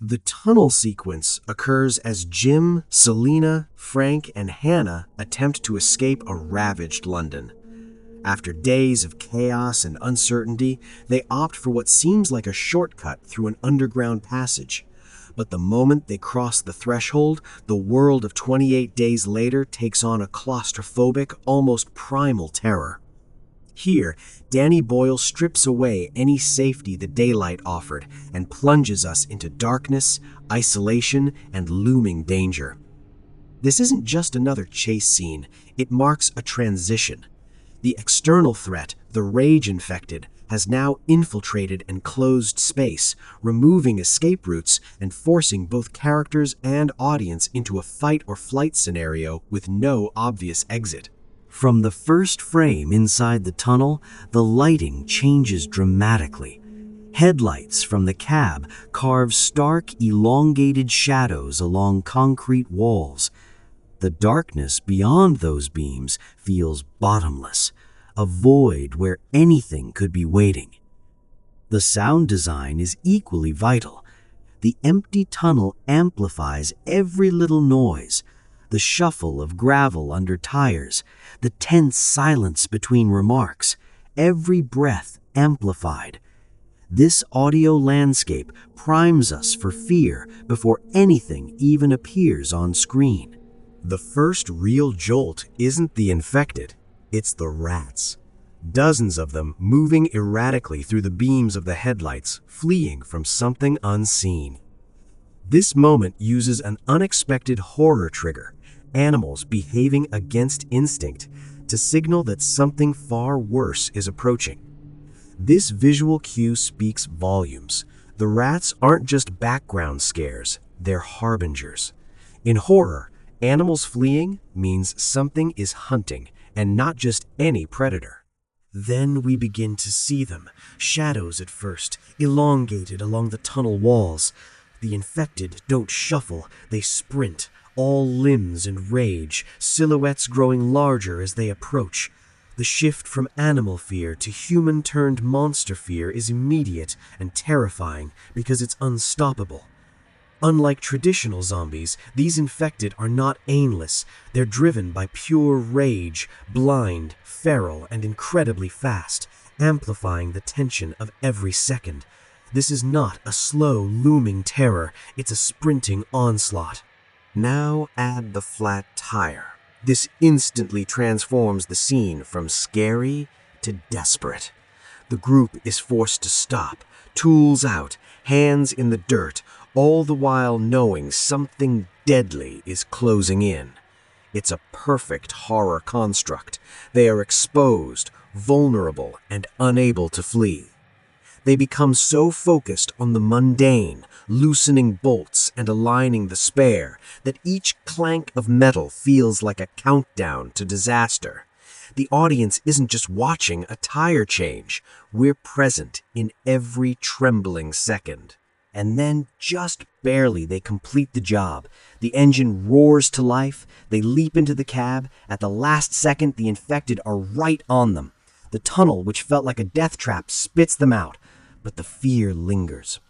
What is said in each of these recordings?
The tunnel sequence occurs as Jim, Selena, Frank, and Hannah attempt to escape a ravaged London. After days of chaos and uncertainty, they opt for what seems like a shortcut through an underground passage. But the moment they cross the threshold, the world of 28 Days Later takes on a claustrophobic, almost primal terror. Here, Danny Boyle strips away any safety the daylight offered and plunges us into darkness, isolation, and looming danger. This isn't just another chase scene, it marks a transition. The external threat, the rage-infected, has now infiltrated enclosed space, removing escape routes and forcing both characters and audience into a fight-or-flight scenario with no obvious exit. From the first frame inside the tunnel, the lighting changes dramatically. Headlights from the cab carve stark, elongated shadows along concrete walls. The darkness beyond those beams feels bottomless, a void where anything could be waiting. The sound design is equally vital. The empty tunnel amplifies every little noise, the shuffle of gravel under tires, the tense silence between remarks, every breath amplified. This audio landscape primes us for fear before anything even appears on screen. The first real jolt isn't the infected, it's the rats. Dozens of them moving erratically through the beams of the headlights, fleeing from something unseen. This moment uses an unexpected horror trigger, animals behaving against instinct, to signal that something far worse is approaching. This visual cue speaks volumes. The rats aren't just background scares, they're harbingers. In horror, animals fleeing means something is hunting, and not just any predator. Then we begin to see them, shadows at first, elongated along the tunnel walls. The infected don't shuffle, they sprint, all limbs and rage, silhouettes growing larger as they approach. The shift from animal fear to human-turned-monster fear is immediate and terrifying because it's unstoppable. Unlike traditional zombies, these infected are not aimless. They're driven by pure rage, blind, feral, and incredibly fast, amplifying the tension of every second. This is not a slow, looming terror, it's a sprinting onslaught. Now add the flat tire. This instantly transforms the scene from scary to desperate. The group is forced to stop, tools out, hands in the dirt, all the while knowing something deadly is closing in. It's a perfect horror construct. They are exposed, vulnerable, and unable to flee. They become so focused on the mundane, loosening bolts and aligning the spare, that each clank of metal feels like a countdown to disaster. The audience isn't just watching a tire change. We're present in every trembling second. And then, just barely, they complete the job. The engine roars to life, they leap into the cab. At the last second, the infected are right on them. The tunnel, which felt like a death trap, spits them out. But the fear lingers.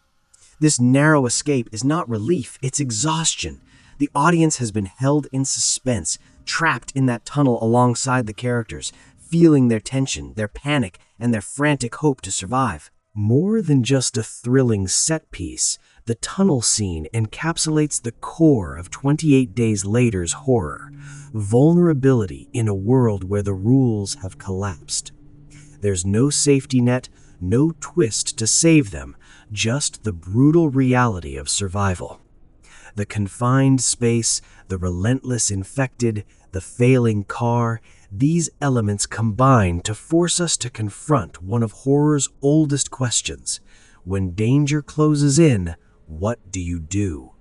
This narrow escape is not relief, it's exhaustion. The audience has been held in suspense, trapped in that tunnel alongside the characters, feeling their tension, their panic, and their frantic hope to survive. More than just a thrilling set piece, the tunnel scene encapsulates the core of 28 Days Later's horror, vulnerability in a world where the rules have collapsed. There's no safety net, no twist to save them, just the brutal reality of survival. The confined space, the relentless infected, the failing car, these elements combine to force us to confront one of horror's oldest questions. When danger closes in, what do you do?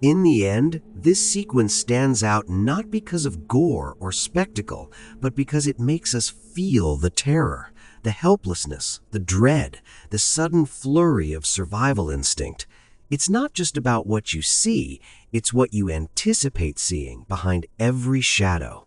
In the end, this sequence stands out not because of gore or spectacle, but because it makes us feel the terror, the helplessness, the dread, the sudden flurry of survival instinct. It's not just about what you see, it's what you anticipate seeing behind every shadow.